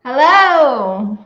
Hello.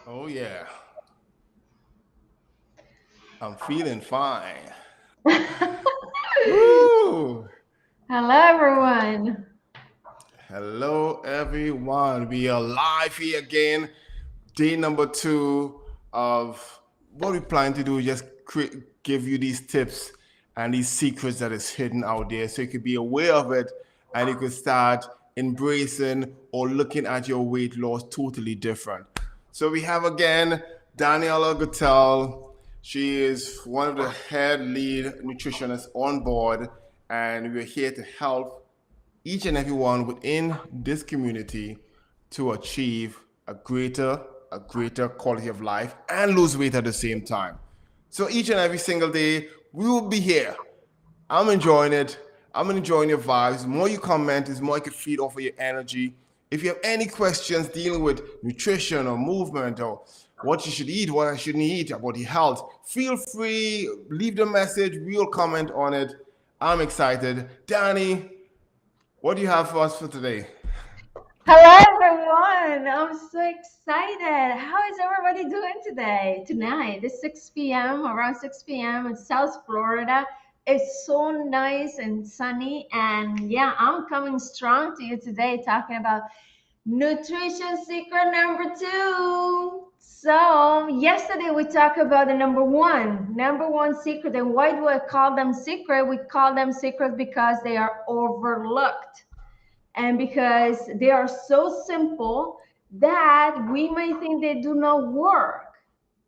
Oh yeah, I'm feeling fine. Woo! Hello, everyone. Hello everyone. We are live here again. Day number two of what we plan to do is just give you these tips and these secrets that is hidden out there so you could be aware of it and you could start embracing or looking at your weight loss totally different. So we have again Daniela Guttel. She is one of the head lead nutritionists on board, and we're here to help each and everyone within this community to achieve a greater quality of life and lose weight at the same time. So each and every single day we will be here. I'm enjoying it. I'm enjoying your vibes. The more you comment, the more I can feed off of your energy. If you have any questions dealing with nutrition or movement or what you should eat, what I shouldn't eat, about your health, feel free, leave the message. We'll comment on it. I'm excited. Danny, what do you have for us for today? Hello, everyone. I'm so excited. How is everybody doing today? Tonight, it's 6 p.m., around 6 p.m. in South Florida. It's so nice and sunny. And yeah, I'm coming strong to you today talking about nutrition secret number two. So, yesterday we talked about the number one secret. And why do I call them secret? We call them secret because they are overlooked and because they are so simple that we may think they do not work.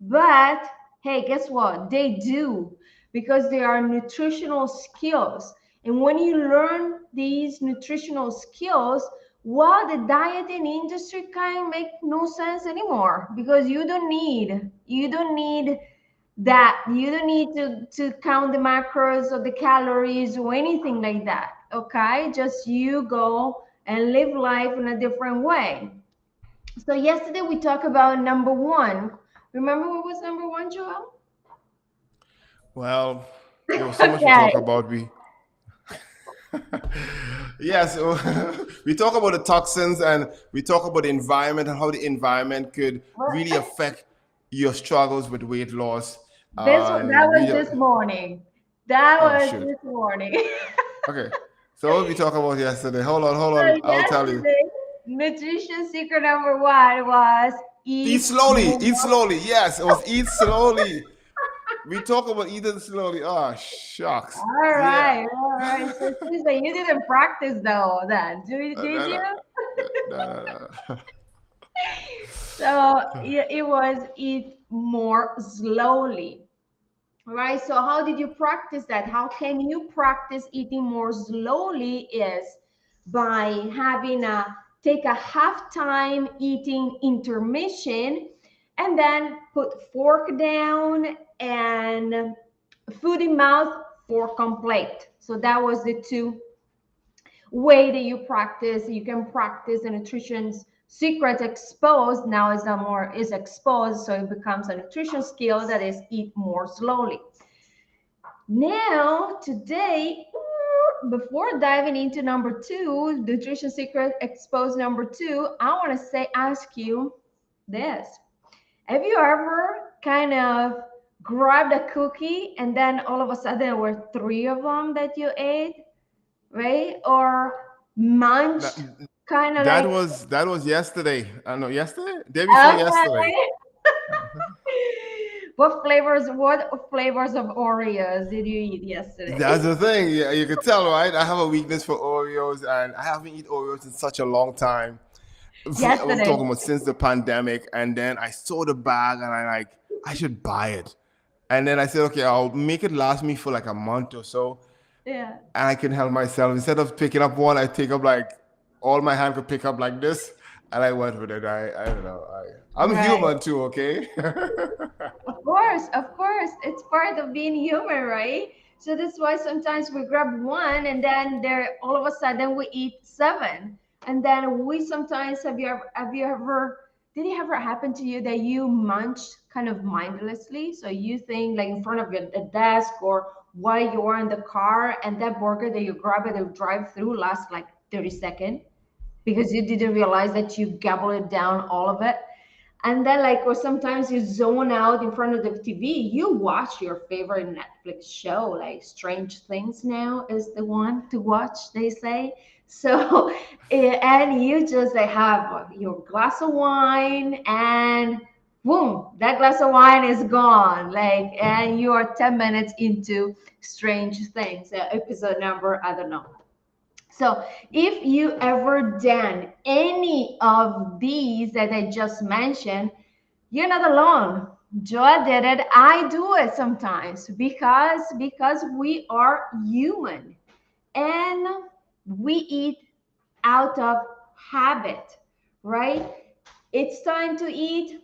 But hey, guess what? They do because they are nutritional skills. And when you learn these nutritional skills, well, the dieting industry can make no sense anymore because you don't need that you don't need to count the macros or the calories or anything like that. Okay, just you go and live life in a different way. So yesterday we talked about number one. Remember what was number one, Joel? Well, there was so much we Okay. talk about. We yes, we talk about the toxins and we talk about the environment and how the environment could really affect your struggles with weight loss. That was We this morning. That oh was shoot. this morning. Okay, so what we talk about yesterday? Hold So on. I'll tell you. yesterday, nutrition secret number one was Eat eat slowly. more. Eat slowly. Yes, it was eat slowly. We talk about eating slowly. Oh shucks. All Yeah. right, all right. So Tuesday, you didn't practice though. Then did No, you? no, no. So it was eat more slowly. All right. So how did you practice that? How can you practice eating more slowly? Is by having a take a halftime eating intermission, and then put fork down and food in mouth, fork on plate. So that was the two way that you practice. You can practice the nutrition's secret exposed. Now is not more is exposed, so it becomes a nutrition skill that is eat more slowly. Now today, before diving into number two, nutrition secret exposed number two, I want to say ask you this. Have you ever kind of grabbed a cookie and then all of a sudden there were three of them that you ate, right? Or That, munched, kind of like, that was yesterday. I know yesterday, day before yesterday. okay. What flavors of Oreos did you eat yesterday? That's the thing. Yeah, you can tell, right? I have a weakness for Oreos, and I haven't eaten Oreos in such a long time. I'm Yesterday. talking about since the pandemic, and then I saw the bag, and I should buy it. And then I said, okay, I'll make it last me for like a month or so. Yeah. and I can help myself. Instead of picking up one, I take up like all my hand could pick up like this, and I went with it. I don't know. I'm Right. human too, okay? Of course, it's part of being human, right? So that's why sometimes we grab one and then there all of a sudden we eat seven. And then we sometimes have you ever did it ever happen to you that you munched kind of mindlessly? So you think like in front of your the desk or while you are in the car and that burger that you grab at the drive through lasts like 30 seconds because you didn't realize that you gobbled it down all of it. And then like or sometimes you zone out in front of the TV, you watch your favorite Netflix show, like Strange Things now is the one to watch, they say. So and you just like have your glass of wine and boom, that glass of wine is gone, like, and you are 10 minutes into Strange Things, episode number I don't know. So if you ever done any of these that I just mentioned, you're not alone. Joa did it. I do it sometimes because we are human and we eat out of habit, right? It's time to eat.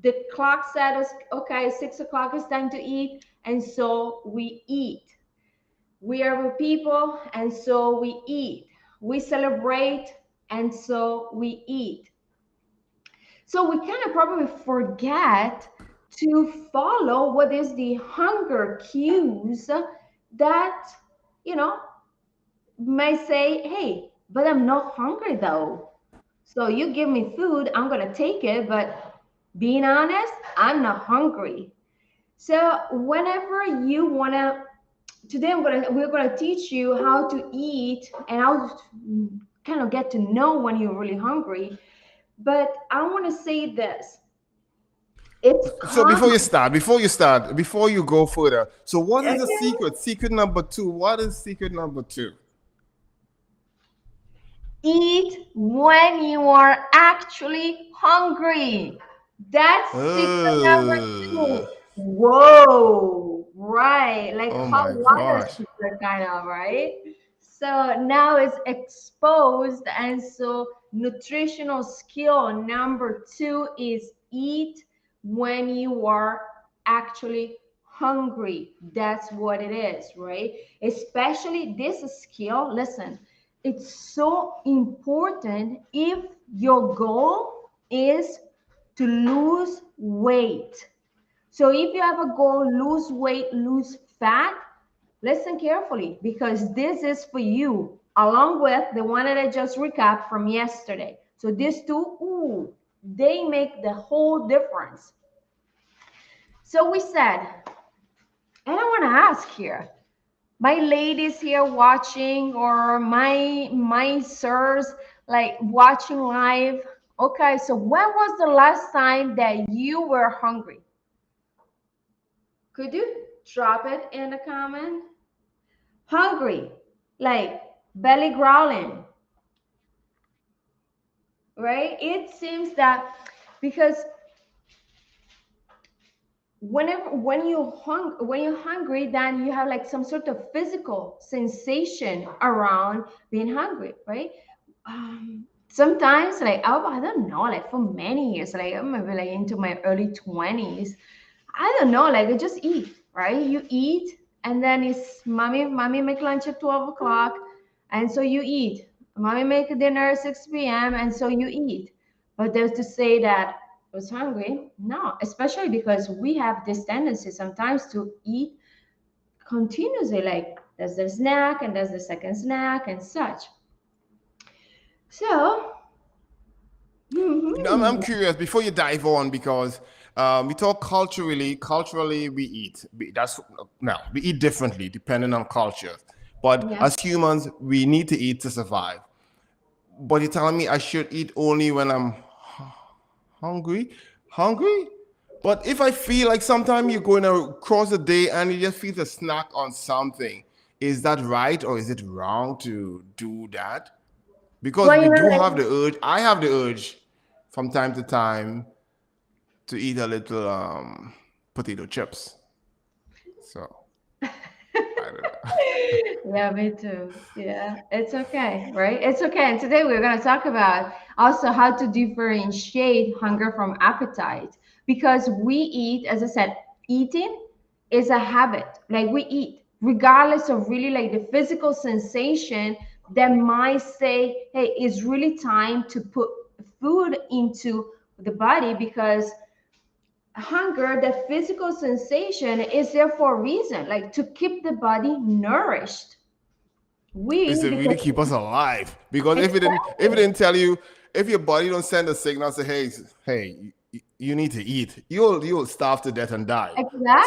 The clock said us, okay, 6 o'clock is time to eat, and so we eat. We are with people, and so we eat. We celebrate, and so we eat. So we kind of probably forget to follow what is the hunger cues that, you know, may say, hey, but I'm not hungry though. So you give me food, I'm going to take it, but being honest, I'm not hungry. So whenever you want to today we're gonna teach you how to eat and how to kind of get to know when you're really hungry. But I want to say this: it's So common. before you go further, so what is the Okay. secret? Secret number two. What is secret number two? Eat when you are actually hungry. That's secret number Uh, two. Whoa, right. Like oh hot my water gosh. secret, kind of, right? So now it's exposed. And so, nutritional skill number two is eat when you are actually hungry. That's what it is, right? Especially this skill. Listen, it's so important if your goal is to lose weight. So if you have a goal, lose weight, lose fat, listen carefully because this is for you, along with the one that I just recapped from yesterday. So these two, ooh, they make the whole difference. So we said, and I want to ask here, my ladies here watching or my sirs like watching live. Okay, so when was the last time that you were hungry? Could you drop it in the comment? Hungry, like belly growling, right? It seems that because when you're hungry, then you have like some sort of physical sensation around being hungry, right? Sometimes like I don't know, like for many years, like I'm maybe like into my early 20s, I don't know, like I just eat, right? You eat, and then it's mommy make lunch at 12 o'clock, and so you eat. Mommy make dinner at 6 p.m., and so you eat. But there's to say that I was hungry, no, especially because we have this tendency sometimes to eat continuously, like there's the snack, and there's the second snack, and such. So, No, I'm mhm, curious before you dive on because we talk culturally. Culturally, we eat. That's now we eat differently depending on culture. But yeah. as humans, we need to eat to survive. But you're telling me I should eat only when I'm hungry? Hungry? But if I feel like sometimes you're going across the day and you just feel to snack on something, is that right or is it wrong to do that? Because Well, we you know, do have like the urge. I have the urge from time to time to eat a little potato chips. So I don't know. Yeah, me too. Yeah, it's okay, right? It's okay. And today we're going to talk about also how to differentiate hunger from appetite because we eat, as I said, eating is a habit. Like we eat, regardless of really like the physical sensation that might say, hey, it's really time to put food into the body because hunger, the physical sensation, is there for a reason, like to keep the body nourished. Is We to really because keep us alive. Because if it exactly, didn't tell you, if your body don't send a signal, say, hey, you need to eat, you'll starve to death and die.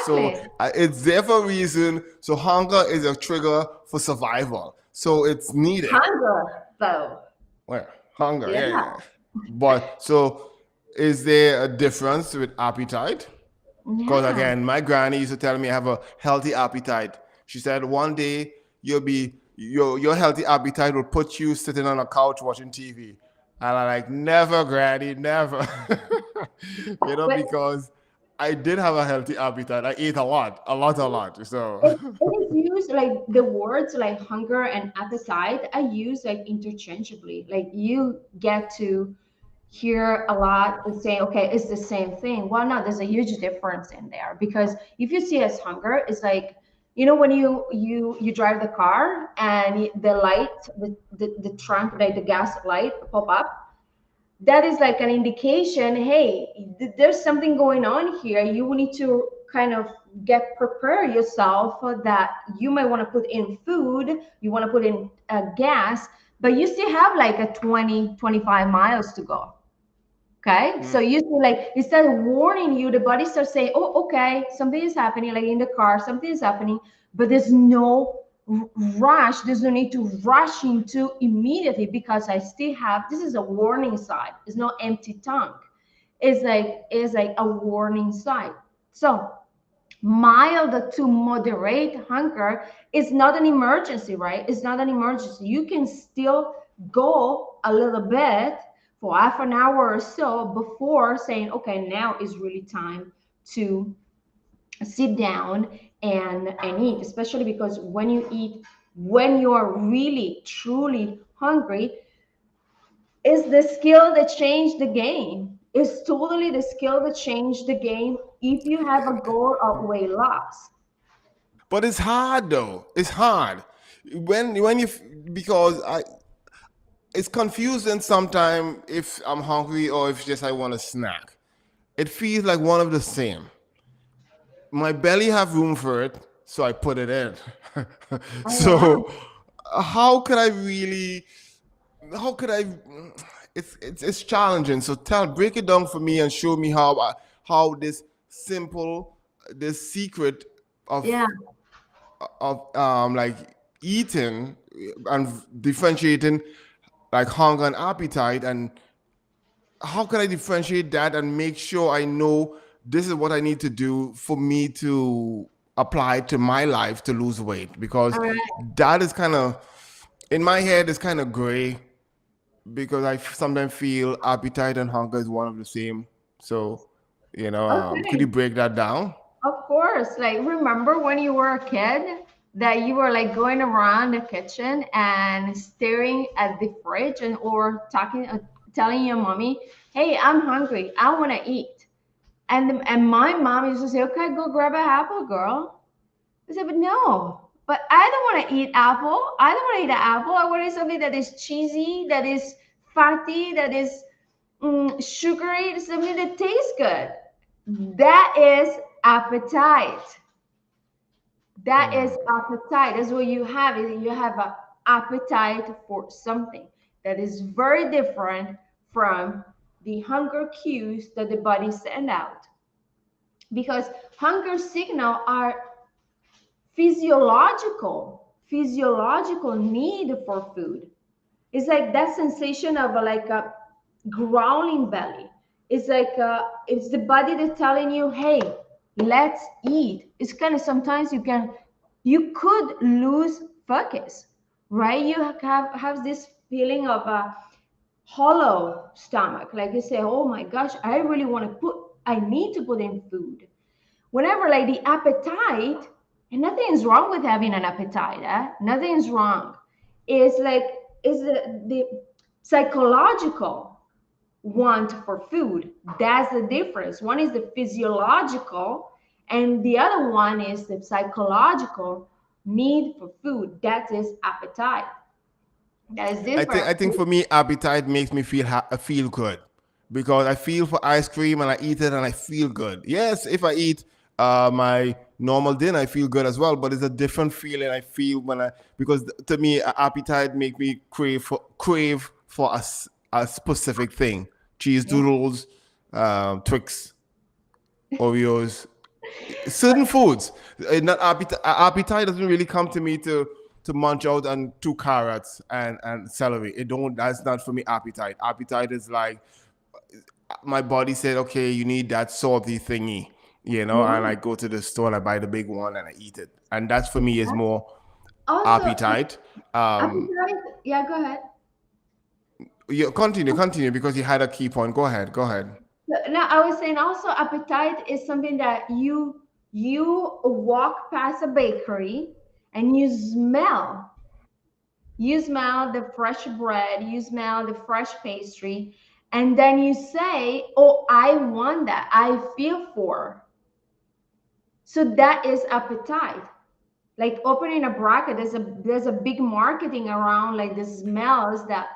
So exactly. it's there for a reason. So hunger is a trigger for survival. So it's needed. Hunger, though. Well, hunger, Yeah, yeah. But so is there a difference with appetite? Because yeah. again, my granny used to tell me I have a healthy appetite. She said one day your healthy appetite will put you sitting on a couch watching TV. And I'm like, never, granny, never. But Because I did have a healthy appetite. I ate a lot, a lot, a lot. So it is used like the words like hunger and appetite are used like interchangeably. Like you get to hear a lot and say, okay, it's the same thing. Well, no, there's a huge difference in there because if you see as hunger, it's like, you know, when you drive the car and the light, the trunk, like the gas light pop up, that is like an indication, hey, there's something going on here. You will need to kind of get prepare yourself for that. You might want to put in food, you want to put in gas, but you still have like a 20-25 miles to go. Okay, so mm, you see, like instead of warning you, the body starts saying, "Oh, okay, something is happening." Like in the car, something is happening, but there's no rush. There's no need to rush into immediately because I still have. This is a warning sign. It's not empty tank. It's like a warning sign. So mild to moderate hunger is not an emergency, right? It's not an emergency. You can still go a little bit for half an hour or so before saying, okay, now is really time to sit down and eat, especially because when you eat, when you are really truly hungry, is the skill that changed the game. It's totally the skill that changed the game if you have a goal of weight loss. but it's hard though. It's hard. When you because I it's confusing sometimes if I'm hungry or if just I want a snack. It feels like one of the same. My belly have room for it, so I put it in. Oh yeah. So how could I really? How could I? It's challenging. So break it down for me and show me how this simple, this secret Yeah. of like eating and differentiating like hunger and appetite, and how can I differentiate that and make sure I know this is what I need to do for me to apply to my life to lose weight? Because All right. that is kind of in my head is kind of gray because I sometimes feel appetite and hunger is one of the same. So, could you Okay. break that down? Of course. Like, remember when you were a kid that you were like going around the kitchen and staring at the fridge and or talking, telling your mommy, "Hey, I'm hungry. I want to eat." And my mom used to say, "Okay, go grab an apple, girl." I said, "But no. But I don't want to eat apple. I don't want to eat an apple. I want to eat something that is cheesy, that is fatty, that is sugary, something that tastes good." That is appetite. That is appetite. That's what you have. You have an appetite for something that is very different from the hunger cues that the body send out. Because hunger signals are physiological need for food. It's like that sensation of like a growling belly. It's like it's the body that's telling you, "Hey, let's eat." It's kind of sometimes you could lose focus, right? You have this feeling of a hollow stomach, like you say, "Oh my gosh, I really want to put. I need to put in food." Whenever like the appetite And nothing is wrong with having an appetite. Nothing is wrong. It's like is the psychological want for food. That's the difference. One is the physiological, and the other one is the psychological need for food. That is appetite. That is different. I think for me, appetite makes me feel good because I feel for ice cream and I eat it and I feel good. Yes, if I eat my normal dinner, I feel good as well. But it's a different feeling I feel when I because to me, appetite make me crave for a specific thing: cheese Yeah. doodles, Twix, Oreos, certain foods. Not appetite doesn't really come to me to munch out on 2 carrots and celery. It don't. That's not for me. Appetite. Appetite is like my body said, okay, you need that salty thingy, and Yeah. I go to the store and I buy the big one and I eat it, and that's for me is more Also, appetite. appetite. Yeah, go ahead. You continue because you had a key point. Go ahead. Go ahead. No, I was saying also appetite is something that you walk past a bakery and you smell the fresh bread, you smell the fresh pastry, and then you say, "Oh, I want that. I feel for." So that is appetite. Like opening a bracket, there's a big marketing around like the smells that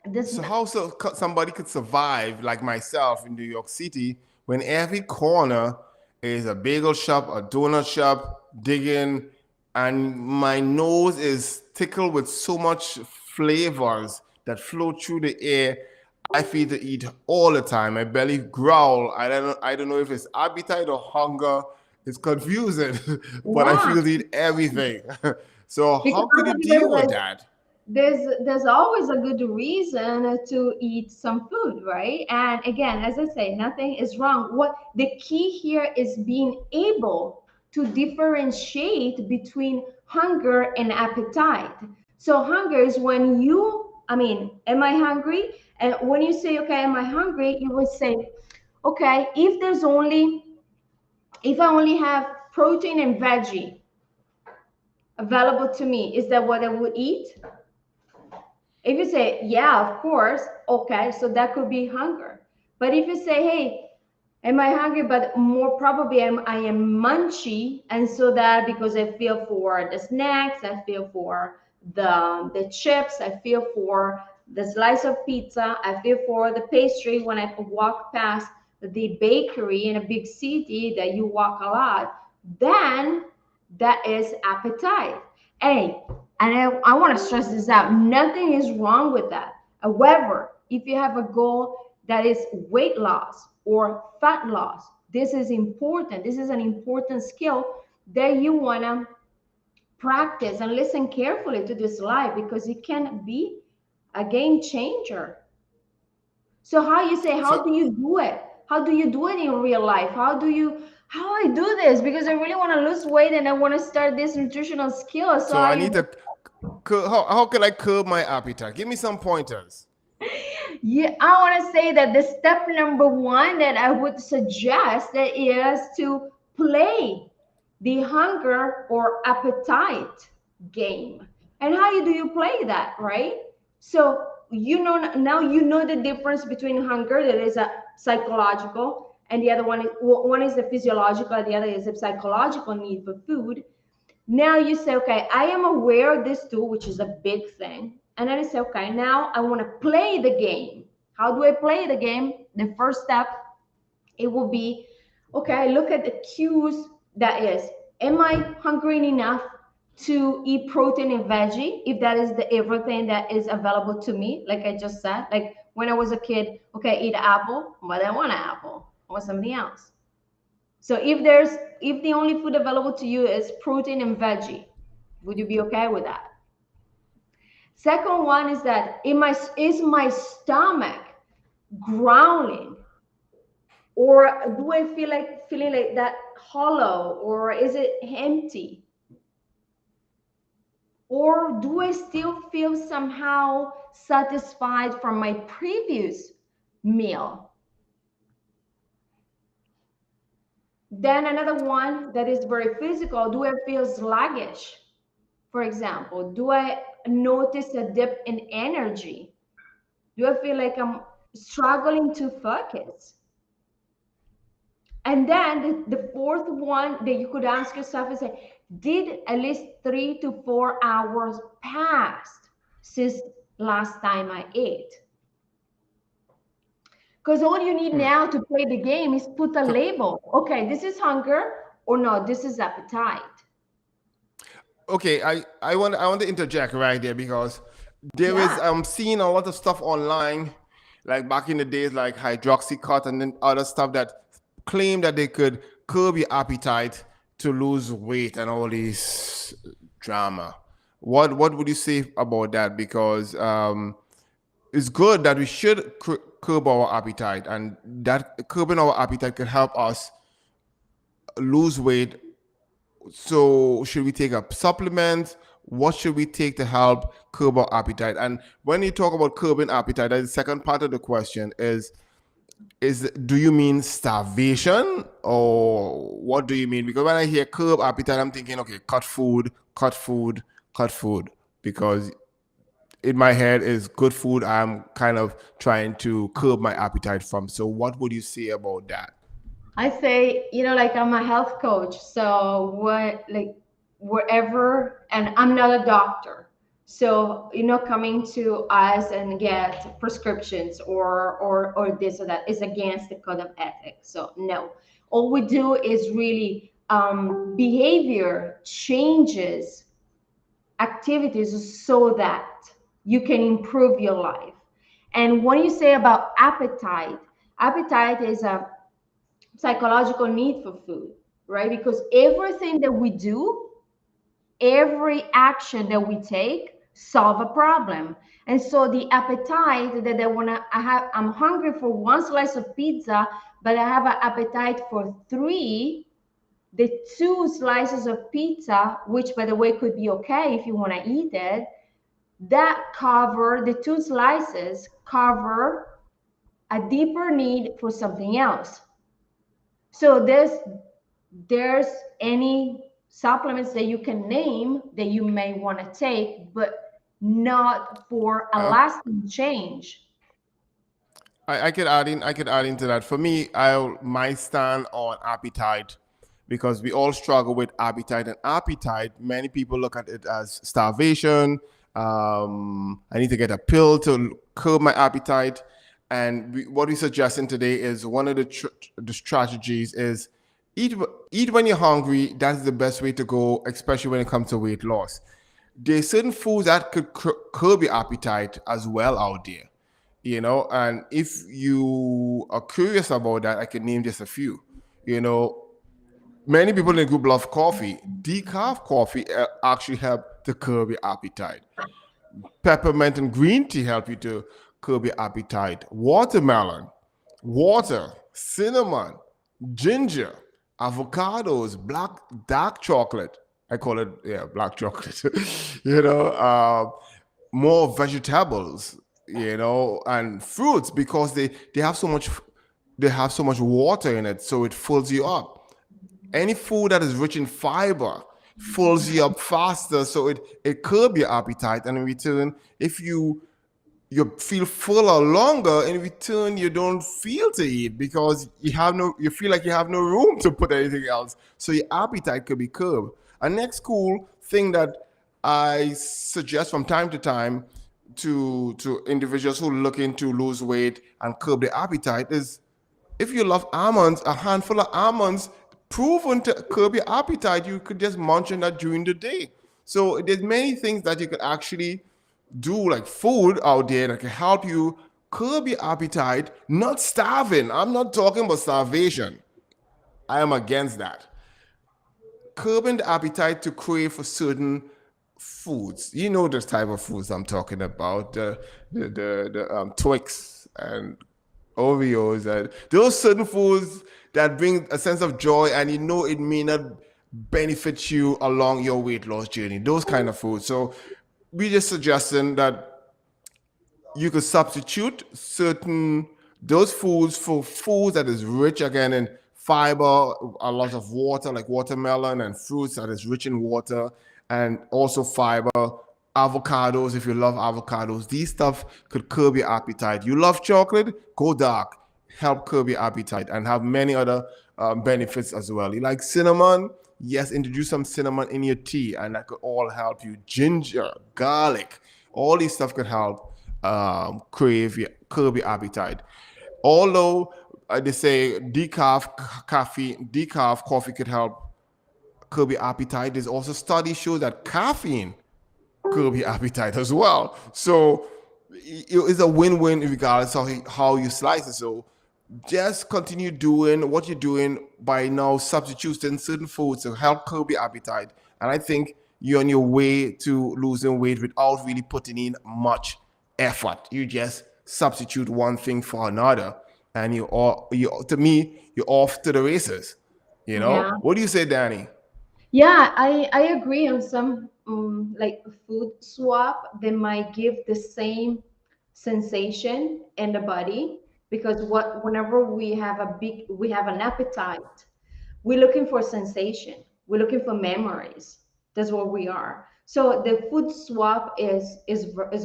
this. So how somebody could survive like myself in New York City when every corner is a bagel shop, a donut shop, digging, and my nose is tickled with so much flavors that flow through the air. I feel to eat all the time. My belly growl. I don't know if it's appetite or hunger. It's confusing, but I Yeah, feel to eat everything. So because how could you deal with that? there's always a good reason to eat some food, right? And again, as I say, nothing is wrong. What the key here is being able to differentiate between hunger and appetite. So hunger is when am I hungry? And when you say, okay, am I hungry, you would say, okay, if I only have protein and veggie available to me, is that what I would eat? If you say, yeah, of course, okay, so that could be hunger. But if you say, hey, am I hungry? But more probably I am munchy. And so that because I feel for the snacks, I feel for the chips, I feel for the slice of pizza, I feel for the pastry when I walk past the bakery in a big city that you walk a lot, then that is appetite. Hey, and I want to stress this out. Nothing is wrong with that. However, if you have a goal that is weight loss or fat loss, this is important. This is an important skill that you want to practice and listen carefully to this live because it can be a game changer. So how So do you do it? How do you do it in real life? How I do this? Because I really want to lose weight and I want to start this nutritional skill. So so I I need to how can I curb my appetite? Give me some pointers. Yeah, I want to say that the step number one that I would suggest that is to play the hunger or appetite game. And how do you play that, right? So now you know the difference between hunger that is a psychological and the other one is the physiological, the other is a psychological need for food. Now you say, okay, I am aware of this too, which is a big thing. And then I say, okay, now I want to play the game. How do I play the game? The first step, it will be, okay, I look at the cues that is, am I hungry enough to eat protein and veggie? If that is the everything that is available to me, like I just said, like when I was a kid, okay, eat an apple, but I want an apple. I want something else. So if the only food available to you is protein and veggie, would you be okay with that? Second one is that is my stomach growling, or do I feel like feeling like that hollow, or is it empty? Or do I still feel somehow satisfied from my previous meal? Then another one that is very physical, do I feel sluggish? For example, do I notice a dip in energy? Do I feel like I'm struggling to focus? And then the fourth one that you could ask yourself is say, did at least 3 to 4 hours pass since last time I ate? Because all you need now to play the game is put a So, label. Okay, this is hunger, or no, this is appetite. okay, I want to interject right there because there is Yeah. I'm seeing a lot of stuff online, like back in the days, like hydroxycut and then other stuff that claim that they could curb your appetite to lose weight and all this drama. What would you say about that? Because it's good that we should curb our appetite, and that curbing our appetite can help us lose weight. So should we take a supplement? What should we take to help curb our appetite? And when you talk about curbing appetite, the second part of the question is do you mean starvation or what do you mean? Because when I hear curb appetite, I'm thinking, okay, cut food, cut food, cut food. Because in my head is good food I'm kind of trying to curb my appetite from. So what would you say about that? I say, like I'm a health coach. So what, like, wherever, and I'm not a doctor. So, coming to us and get prescriptions or this or that is against the code of ethics. So no, all we do is really behavior changes activities so that you can improve your life. And when you say about appetite, appetite is a psychological need for food, right? Because everything that we do, every action that we take, solve a problem. And so the appetite that I'm hungry for one slice of pizza, but I have an appetite for three. The two slices of pizza, which by the way could be okay if you want to eat it, that cover the two slices cover a deeper need for something else. So there's any supplements that you can name that you may want to take, but not for a Uh, lasting change. I could add in. I could add into that. For me, I my stand on appetite because we all struggle with appetite. And appetite, many people look at it as starvation. I need to get a pill to curb my appetite. And what we're suggesting today is one of the strategies is eat eat when you're hungry. That's the best way to go, especially when it comes to weight loss. There's certain foods that could curb your appetite as well out there, and if you are curious about that, I can name just a few. you know Many people in the group love coffee. Decaf coffee actually help to curb your appetite. Peppermint and green tea help you to curb your appetite. Watermelon, water, cinnamon, ginger, avocados, black dark chocolate. I call it, yeah, black chocolate. you know, uh, More vegetables, and fruits because they have so much water in it, so it fills you up. Any food that is rich in fiber fills you up faster, so it curb your appetite, and in return, if you feel fuller longer, in return you don't feel to eat because you feel like you have no room to put anything else, so your appetite could be curbed. A next cool thing that I suggest from time to time to individuals who are looking to lose weight and curb their appetite is, if you love almonds, a handful of almonds proven to curb your appetite. You could just munch on that during the day. So there's many things that you could actually do, like food out there, that can help you curb your appetite. Not starving. I'm not talking about starvation. I am against that. Curbing the appetite to crave for certain foods. You know this type of foods I'm talking about. The Twix and Oreos, and those certain foods that bring a sense of joy, and it may not benefit you along your weight loss journey. Those kind of foods. So we just suggesting that you could substitute certain those foods for foods that is rich again in fiber, a lot of water, like watermelon and fruits that is rich in water, and also fiber. Avocados, if you love avocados, these stuff could curb your appetite. You love chocolate, go dark, help curb your appetite, and have many other benefits as well. You like cinnamon? Yes, introduce some cinnamon in your tea, and that could all help you. Ginger, garlic, all these stuff could help curb your appetite. Although they say decaf coffee could help curb your appetite. There's also studies show that caffeine curb your appetite as well. So it's a win-win regardless of how you slice it. So just continue doing what you're doing by now substituting certain foods to help curb your appetite. And I think you're on your way to losing weight without really putting in much effort. You just substitute one thing for another, and to me, you're off to the races. Yeah. What do you say, Danny? Yeah, I agree on some like food swap. They might give the same sensation in the body because whenever we have an appetite, we're looking for sensation. We're looking for memories. That's what we are. So the food swap is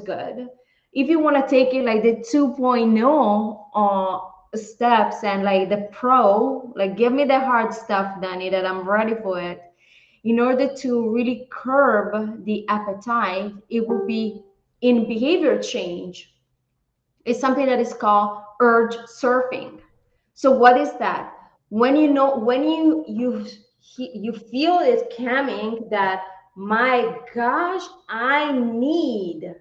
good. If you want to take it like the 2.0 steps and like the pro, like give me the hard stuff, Danny, that I'm ready for it. In order to really curb the appetite, it will be in behavior change. It's something that is called urge surfing. So what is that? When you know when you feel it coming that my gosh, I need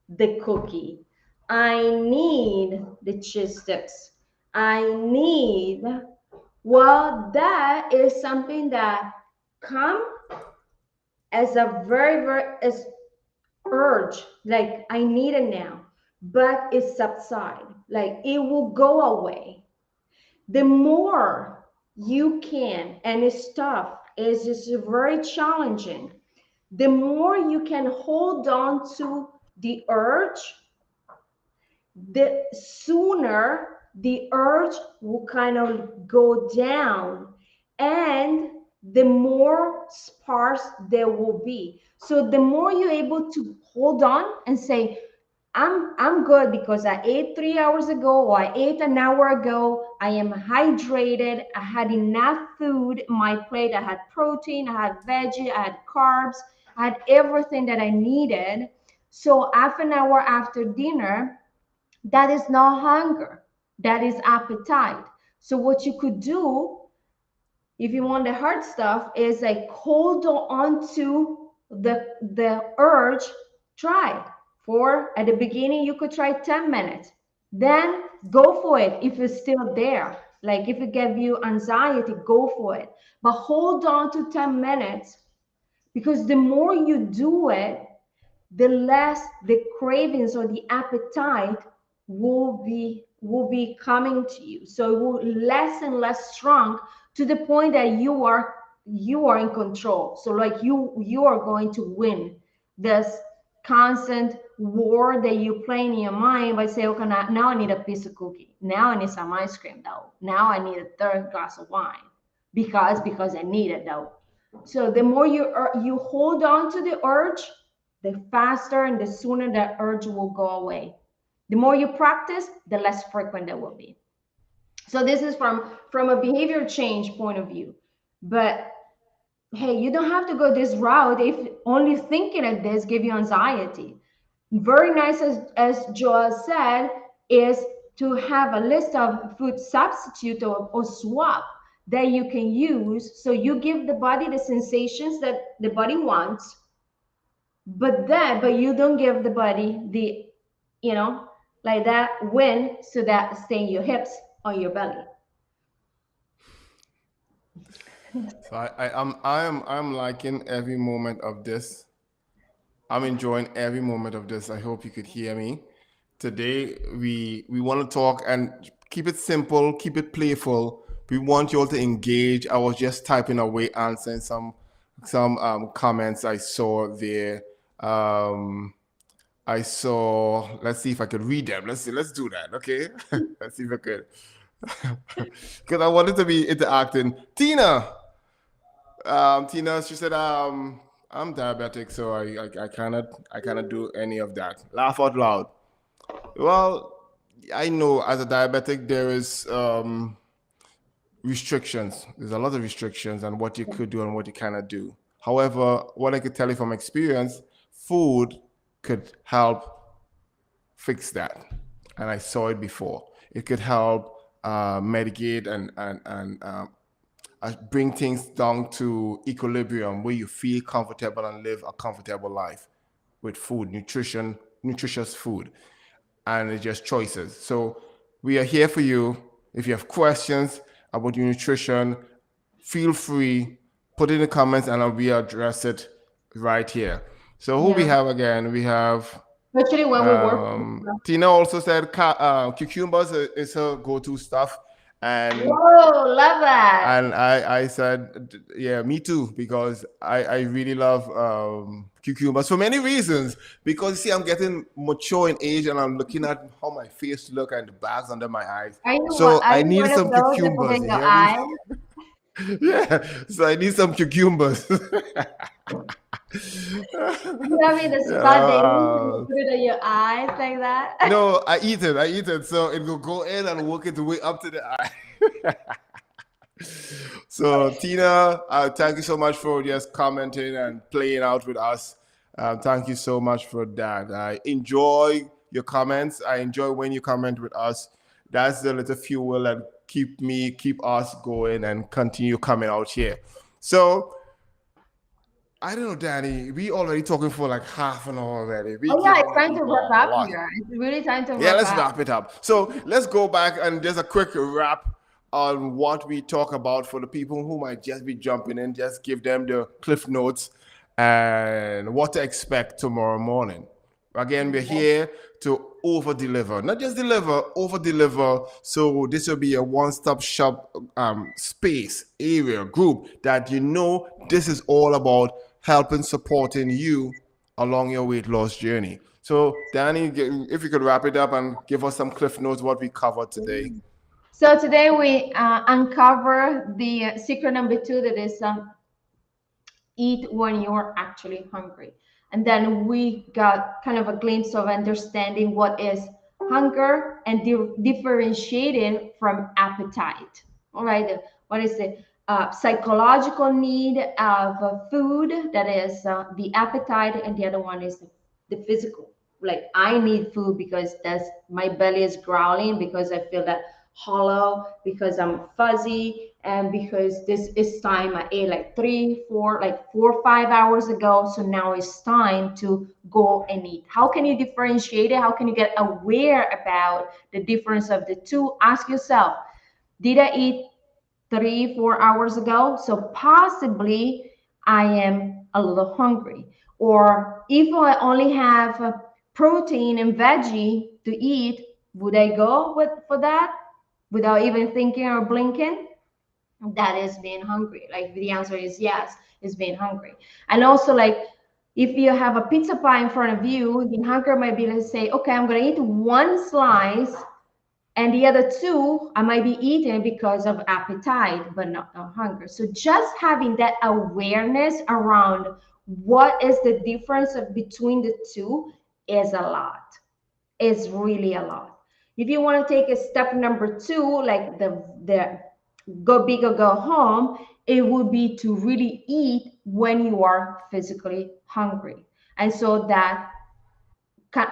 the cookie. I need the cheese sticks. I need, well, that is something that come as a very as urge, like I need it now, but it subside, like it will go away. The more you can, and it's tough, it's just very challenging. The more you can hold on to the urge, the sooner the urge will kind of go down and the more sparse there will be. So the more you're able to hold on and say, I'm good because I ate 3 hours ago or I ate an hour ago. I am hydrated. I had enough food in my plate. I had protein, I had veggie, I had carbs, I had everything that I needed. So half an hour after dinner, that is not hunger, that is appetite. So what you could do if you want the hard stuff is like hold on to the urge. Try for at the beginning you could try 10 minutes, then go for it. If it's still there, like if it gives you anxiety, go for it, but hold on to 10 minutes, because the more you do it, the less the cravings or the appetite will be coming to you. So it will less and less strong to the point that you are in control. So like you are going to win this constant war that you play in your mind by saying, okay, now I need a piece of cookie. Now I need some ice cream though. Now I need a third glass of wine because I need it though. So the more you hold on to the urge, the faster and the sooner that urge will go away. The more you practice, the less frequent it will be. So this is from a behavior change point of view. But hey, you don't have to go this route if only thinking of this give you anxiety. Very nice, as Joel said, is to have a list of food substitute or swap that you can use, so you give the body the sensations that the body wants, but you don't give the body the, you know, like that win, so that stay in your hips or your belly. So I'm liking every moment of this. I'm enjoying every moment of this. I hope you could hear me. Today we want to talk and keep it simple, keep it playful. We want you all to engage. I was just typing away, answering some comments I saw there. Um, I saw. Let's see if I could read them. Let's see. Let's do that. Okay. Let's see if I could. because I wanted to be interacting. Tina, she said, I'm diabetic, so I cannot do any of that. Laugh out loud. Well, I know as a diabetic there is restrictions. There's a lot of restrictions on what you could do and what you cannot do. However, what I could tell you from experience, food could help fix that. And I saw it before. It could help mitigate and bring things down to equilibrium where you feel comfortable and live a comfortable life with food, nutritious food, and it's just choices. So we are here for you. If you have questions about your nutrition, feel free, put it in the comments, and we address it right here. So who we Yeah. have again? We have Especially when we work. Tina also said cucumbers is her go-to stuff, and Whoa, love that. I said, yeah, me too, because I really love cucumbers for many reasons. Because you see, I'm getting mature in age, and I'm looking at how my face look and the bags under my eyes. So Are I you need one of some those that put cucumbers. in You your hear me? eye? Yeah. So I need some cucumbers. You know, I mean, the You spa know, days, you put it in your eyes like that. no, I eat it. I eat it. So it will go in and work its way up to the eye. So Tina, thank you so much for just commenting and playing out with us. Thank you so much for that. I enjoy your comments. I enjoy when you comment with us. That's the little fuel that keep us going and continue coming out here. So I don't know, Danny. We already talking for like half an hour already. We Oh yeah, giving it's the time to people wrap a up lot. here. It's really time to Yeah, wrap let's up. wrap it up. So let's go back and just a quick wrap on what we talk about for the people who might just be jumping in. Just give them the cliff notes and what to expect tomorrow morning. Again, we're here to over deliver, not just deliver, over deliver. So this will be a one-stop shop space, area, group that you know this is all about helping, supporting you along your weight loss journey. So, Danny, if you could wrap it up and give us some cliff notes what we covered today. So today we uncover the secret number two, that is eat when you're actually hungry. And then we got kind of a glimpse of understanding what is hunger and differentiated from appetite. All right. What is the psychological need of food? That is the appetite, and the other one is the physical. Like I need food because that's my belly is growling, because I feel that hollow, because I'm fuzzy, and because this is time I ate like 4 or 5 hours ago. So now it's time to go and eat. How can you differentiate it? How can you get aware about the difference of the two? Ask yourself, did I eat 3, 4 hours ago? So possibly I am a little hungry. Or if I only have protein and veggie to eat, would I go with for that without even thinking or blinking? That is being hungry. Like the answer is yes, is being hungry. And also, like, if you have a pizza pie in front of you, the hunger might be, let's say, okay, I'm going to eat one slice, and the other two I might be eating because of appetite but not hunger. So just having that awareness around what is the difference between the two is a lot, is really a lot. If you want to take a step number two, like the go big or go home, it would be to really eat when you are physically hungry. And so that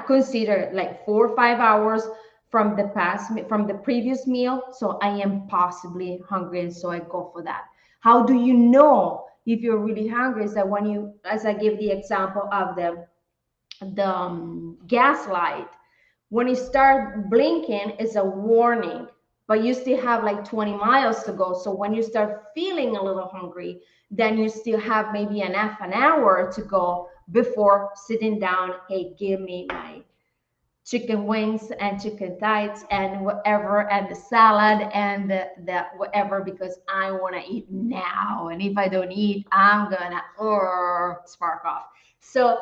consider like 4 or 5 hours from the previous meal, so I am possibly hungry, and so I go for that. How do you know if you're really hungry? Is that when you, as I give the example of the gas light, when you start blinking, it's a warning, but you still have like 20 miles to go. So when you start feeling a little hungry, then you still have maybe an half an hour to go before sitting down. Hey, give me my chicken wings and chicken thighs and whatever, and the salad and the whatever, because I want to eat now. And if I don't eat, I'm gonna spark off. So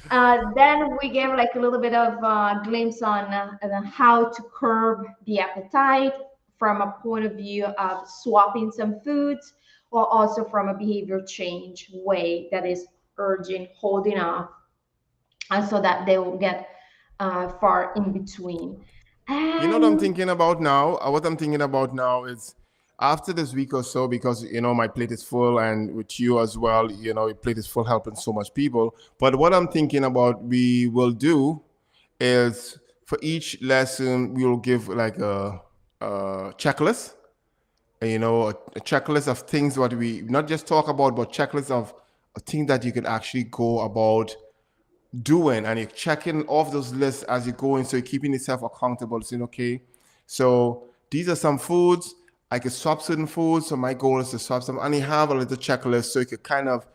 then we gave like a little bit of glimpse on how to curb the appetite from a point of view of swapping some foods, or also from a behavior change way that is urging, holding off, and so that they will get far in between. You know what I'm And thinking about now? What I'm thinking about now is after this week or so, because my plate is full, and with you as well, your plate is full, helping so much people. But what I'm thinking about we will do is for each lesson we will give like a checklist, a checklist of things what we not just talk about, but checklist of things that you could actually go about doing, and you're checking off those lists as you're going, so you're keeping yourself accountable, saying, okay, so these are some foods I could swap certain foods, so my goal is to swap some, and you have a little checklist so you could kind of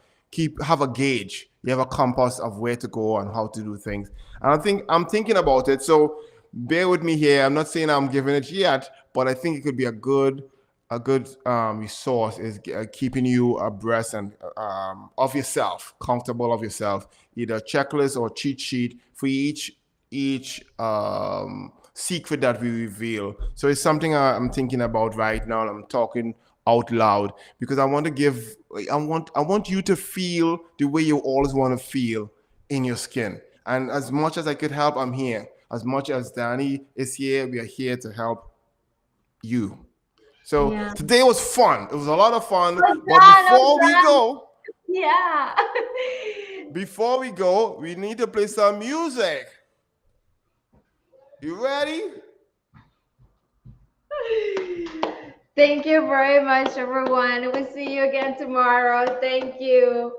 have a gauge, you have a compass of where to go and how to do things. And I'm thinking about it, so bear with me here. I'm not saying I'm giving it yet, but I think it could be a good resource is keeping you abreast and of yourself, comfortable of yourself. Either a checklist or cheat sheet for each secret that we reveal. So it's something I'm thinking about right now. And I'm talking out loud because I want you to feel the way you always want to feel in your skin. And as much as I could help, I'm here. As much as Danny is here, we are here to help you. So yeah, today was fun. It was a lot of fun. I'm But done. I'm done. Yeah. before we go, we need to play some music. You ready? Thank you very much, everyone. We'll see you again tomorrow. Thank you.